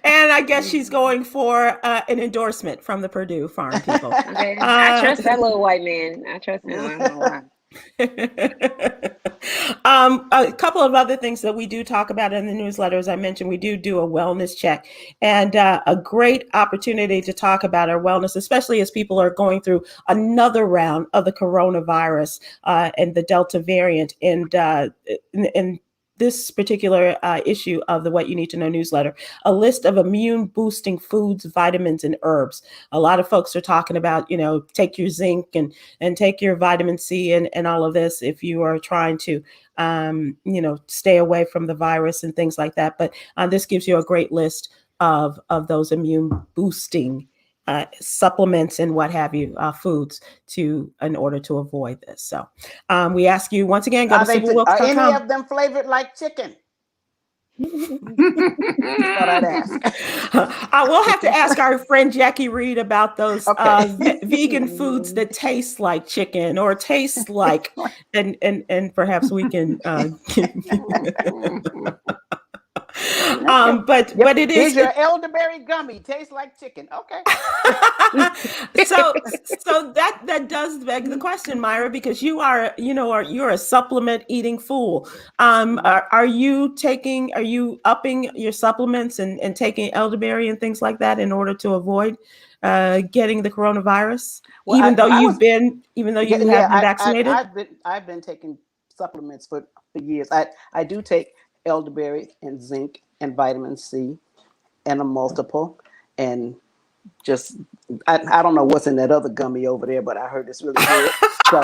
And I guess she's going for an endorsement from the Purdue farm people. Okay. I trust that little white man. I trust him. I don't know why. A couple of other things that we do talk about in the newsletter, as I mentioned, we do a wellness check, and a great opportunity to talk about our wellness, especially as people are going through another round of the coronavirus and the Delta variant. And this particular issue of the What You Need to Know newsletter, a list of immune boosting foods, vitamins, and herbs. A lot of folks are talking about, take your zinc and take your vitamin C and all of this if you are trying to, stay away from the virus and things like that. But this gives you a great list of those immune boosting supplements and what have you, foods in order to avoid this. So we ask you once again, go to Are any SybilWilkes.com. of them flavored like chicken? Thought I'd ask. I will have to ask our friend Jackie Reed about those vegan foods that taste like chicken or taste like, and perhaps we can. But it is. Here's your elderberry gummy. Tastes like chicken. Okay. so that does beg the question, Myra, because you're a supplement eating fool. Are you upping your supplements and taking elderberry and things like that in order to avoid getting the coronavirus? Well, even though you have been vaccinated? I've been taking supplements for years. I do take elderberry and zinc and vitamin C and a multiple, and just I don't know what's in that other gummy over there, but I heard it's really good. So.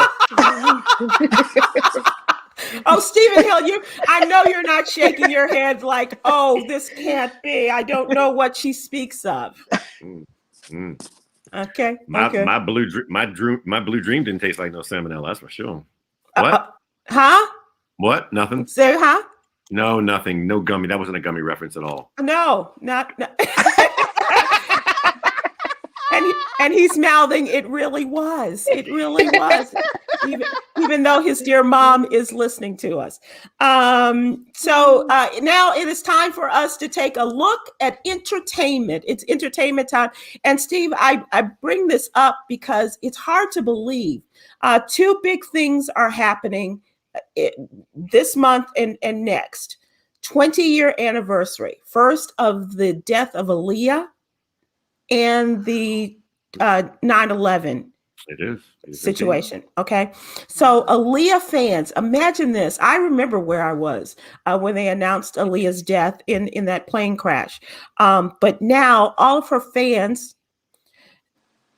Oh, Stephen Hill, I know you're not shaking your head like, oh, this can't be. I don't know what she speaks of. Okay. My blue dream didn't taste like no salmonella. That's for sure. What? Huh? What? Nothing. So, huh? No, nothing. No gummy. That wasn't a gummy reference at all. No. And he's mouthing, it really was. It really was. even though his dear mom is listening to us. So now it is time for us to take a look at entertainment. It's entertainment time. And Steve, I bring this up because it's hard to believe. Two big things are happening this month and next. 20-year anniversary. First of the death of Aaliyah and the 9/11 situation. Okay. So Aaliyah fans, imagine this. I remember where I was when they announced Aaliyah's death in that plane crash. But now all of her fans,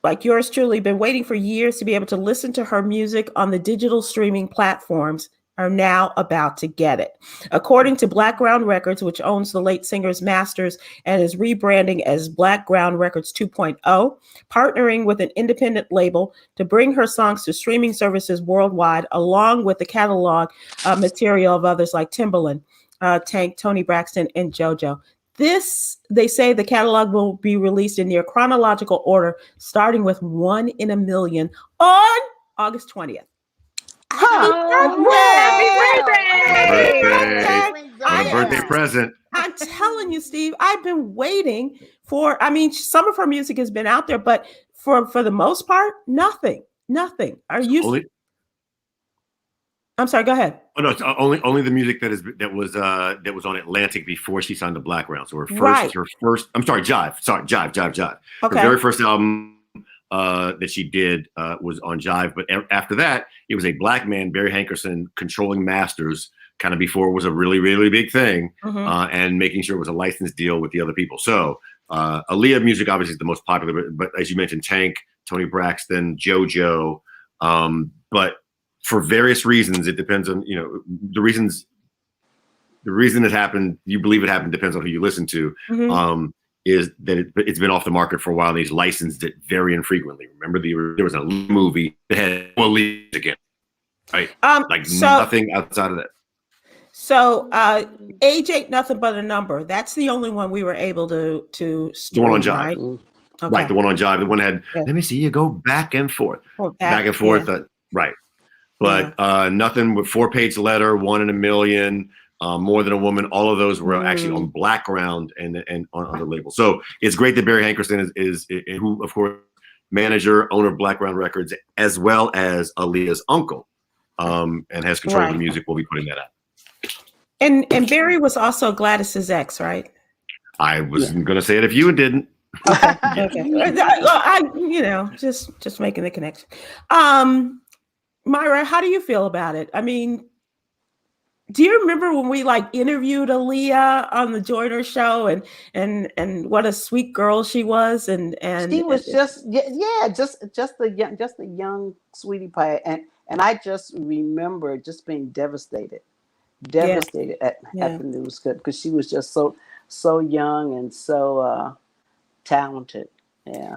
like yours truly, been waiting for years to be able to listen to her music on the digital streaming platforms, are now about to get it. According to Blackground Records, which owns the late singer's masters and is rebranding as Blackground Records 2.0, partnering with an independent label to bring her songs to streaming services worldwide, along with the catalog material of others like Timbaland, Tank, Tony Braxton, and JoJo. This, they say the catalog will be released in near chronological order, starting with 1 in a Million on August 20th. Happy birthday present. I'm telling you, Steve, I've been waiting for, some of her music has been out there, but for the most part, nothing. Are you? I'm sorry, go ahead. Oh no, it's only the music that was on Atlantic before she signed to Blackground. So her first, I'm sorry, Jive. Okay. Her very first album that she did was on Jive, but after that it was a black man, Barry Hankerson, controlling masters kind of before it was a really, really big thing, and making sure it was a licensed deal with the other people. So Aaliyah music obviously is the most popular, but as you mentioned, Tank, Tony Braxton, JoJo, but for various reasons, it depends on, the reason it happened, you believe it happened, depends on who you listen to. Is that it's been off the market for a while, and he's licensed it very infrequently. Remember, there was a movie that had Aaliyah again, right? Nothing outside of that. So Age Ain't Nothing But a Number. That's the only one we were able to stream, the one on Jive. Right? Okay. Right, the one on Jive. The one had, let me see, you go back and forth. Back and forth, right. But nothing with 4-page letter, 1 in a Million, More Than a Woman. All of those were actually on Blackground and on the label. So it's great that Barry Hankerson is who, of course, manager, owner of Blackground Records, as well as Aaliyah's uncle, and has control of the music. We'll be putting that out. And Barry was also Gladys's ex, right? I wasn't going to say it if you didn't. Okay. Just making the connection. Myra, how do you feel about it? Do you remember when we interviewed Aaliyah on the Joyner show and what a sweet girl she was, and she was just the young sweetie pie, and I just remember just being devastated at the news, because she was just so young and so talented. Yeah.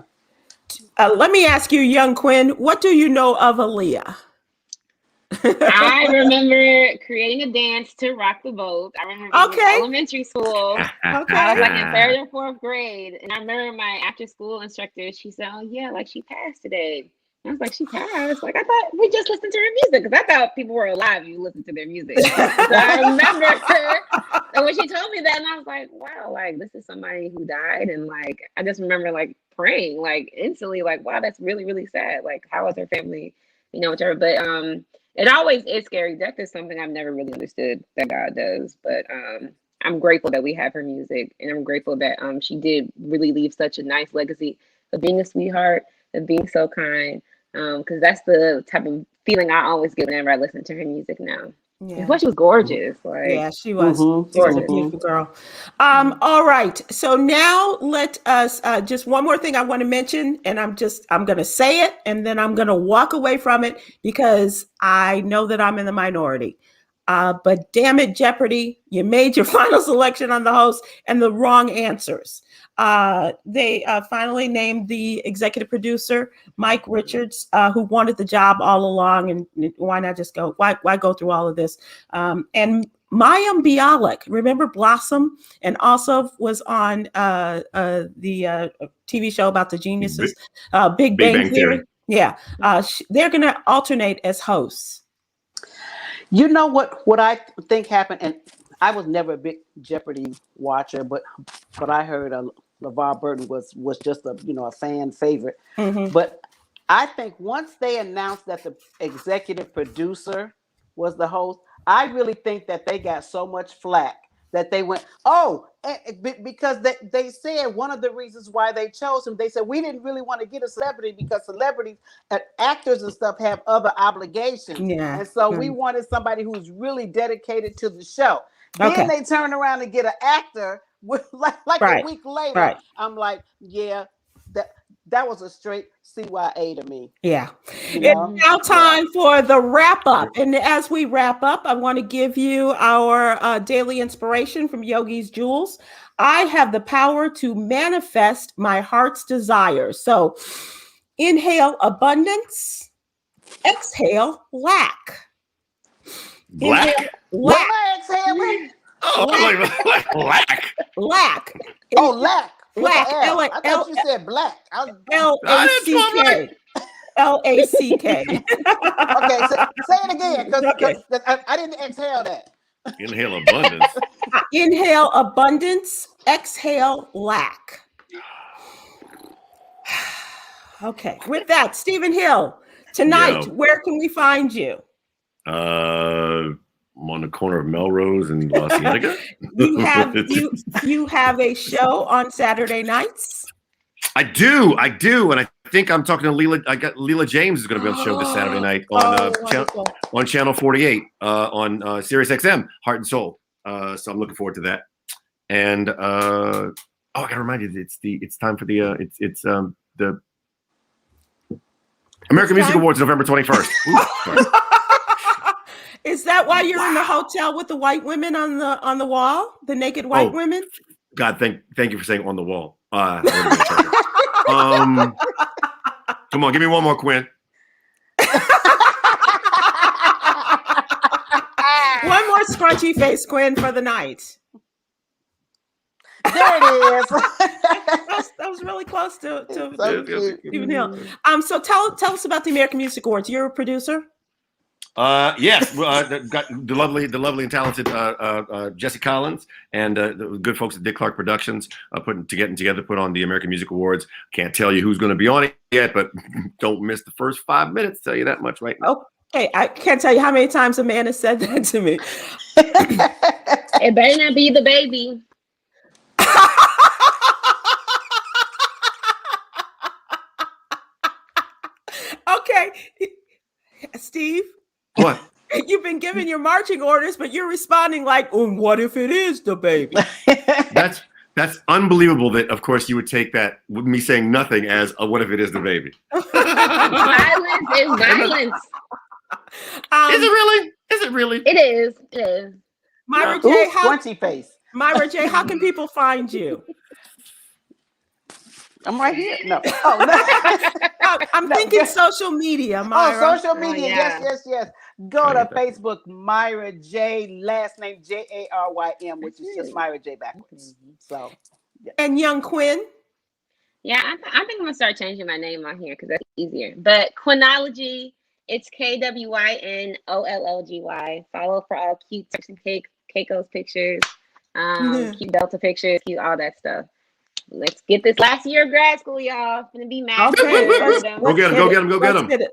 Let me ask you, young Kwyn, what do you know of Aaliyah? I remember creating a dance to Rock the Boat. I remember being in elementary school. Okay. I was like in 3rd or 4th grade. And I remember my after school instructor, she said, oh yeah, like she passed today. And I was like, she passed? Like I thought we just listened to her music because I thought people were alive. You listen to their music. So I remember her. And when she told me that, and I was like, wow, like this is somebody who died. And like, I just remember like praying like instantly, like, wow, that's really, really sad. Like how is her family, you know, whatever. But it always is scary. Death is something I've never really understood that God does. But I'm grateful that we have her music. And I'm grateful that she did really leave such a nice legacy of being a sweetheart, of being so kind. Because that's the type of feeling I always get whenever I listen to her music now. Yeah. Plus, she was gorgeous. Like, yeah, she was. She was a beautiful girl. All right. So now let us just one more thing I want to mention, and I'm going to say it, and then I'm going to walk away from it because I know that I'm in the minority. But damn it, Jeopardy, you made your final selection on the host and the wrong answers. They finally named the executive producer, Mike Richards, who wanted the job all along. And why not just go? Why go through all of this? And Mayim Bialik, remember Blossom, and also was on the TV show about the geniuses, Big Bang Theory. Yeah, they're going to alternate as hosts. You know what I think happened, and I was never a big Jeopardy watcher, but I heard LeVar Burton was just a fan favorite. Mm-hmm. But I think once they announced that the executive producer was the host, I really think that they got so much flack that they went, because they said one of the reasons why they chose him, they said, we didn't really want to get a celebrity because celebrities, actors and stuff have other obligations. Yeah. And so we wanted somebody who's really dedicated to the show. Then they turn around and get an actor with like a week later. Right. I'm like, yeah, that was a straight CYA to me. Yeah. It's now time for the wrap up. And as we wrap up, I want to give you our daily inspiration from Yogi's Jewels. I have the power to manifest my heart's desires. So inhale abundance, exhale lack. Black? Inhale, lack. Lack. Lack. Oh, lack. Lack. I thought you said black. L-A-C-K. L-A-C-K. Okay, say it again, because I didn't exhale that. Inhale abundance. Inhale abundance, exhale lack. Okay, with that, Stephen Hill, tonight, where can we find you? I'm on the corner of Melrose and La Cienega. you have a show on Saturday nights? I do, and I think I'm talking to Leela. I got Leela James is going to be on the show this Saturday night on Channel 48 on Sirius XM, Heart and Soul. So I'm looking forward to that. And I got to remind you, it's time for the American Music Awards, November 21st. Is that why you're in the hotel with the white women on the wall? The naked white women? God, thank you for saying on the wall. Come on, give me one more, Kwyn. One more scrunchy face, Kwyn, for the night. There it is. That was really close to Stephen Hill. So tell us about the American Music Awards. You're a producer? Yes, got the lovely and talented Jesse Collins and the good folks at Dick Clark Productions put on the American Music Awards. Can't tell you who's going to be on it yet, but don't miss the first 5 minutes. Tell you that much right now. Okay, I can't tell you how many times a man has said that to me. It better not be the baby. Okay, Steve. What? You've been given your marching orders, but you're responding like, what if it is the baby? That's unbelievable that, of course, you would take that with me saying nothing as what if it is the baby? Violence is violence. Is it really? It is. Myra J, Squinty face. Myra J, how can people find you? I'm right here. No. Oh, no. I'm No, thinking just- social media, Oh, Myra. social media. yeah. Yes. Go to Facebook, Myra J, last name Jayrym, which is just Myra J backwards. So, yeah. And young Kwyn. Yeah, I think I'm gonna start changing my name on here because that's easier. But Kwynology, it's KWYNOLLOGY. Follow for all cute Turks and Caicos pictures, cute Delta pictures, cute all that stuff. Let's get this last year of grad school, y'all. It's gonna be mad. Okay, Go get him.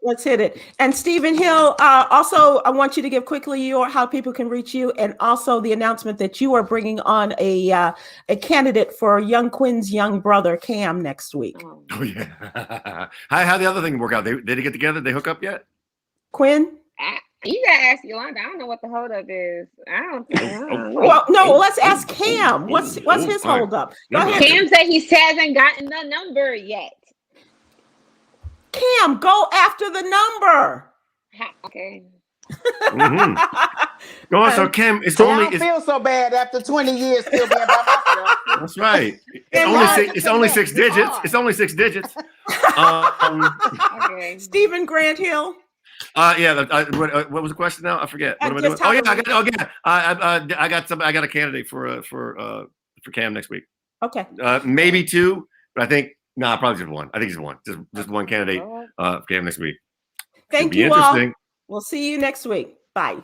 Let's hit it. And Stephen Hill, also, I want you to give quickly how people can reach you, and also the announcement that you are bringing on a candidate for young Kwyn's young brother, Cam, next week. Oh yeah. How the other thing work out? Did they get together? They hook up yet? Kwyn? You gotta ask Yolanda. I don't know what the holdup is. I don't know. Well, no, let's ask Cam. What's his holdup? Go ahead. Cam said he hasn't gotten the number yet. Cam, go after the number. Okay. Go on, so Cam, I don't feel so bad after 20 years still being by myself. That's right. It's only six digits. It's only 6 digits. Okay. Stephen Grant Hill. What was the question now? I forget. What am I doing? Oh yeah, I got a candidate for Cam next week. Okay. Maybe 2, but I think probably just 1. I think just 1. Just 1 candidate for Cam next week. Thank you all. We'll see you next week. Bye.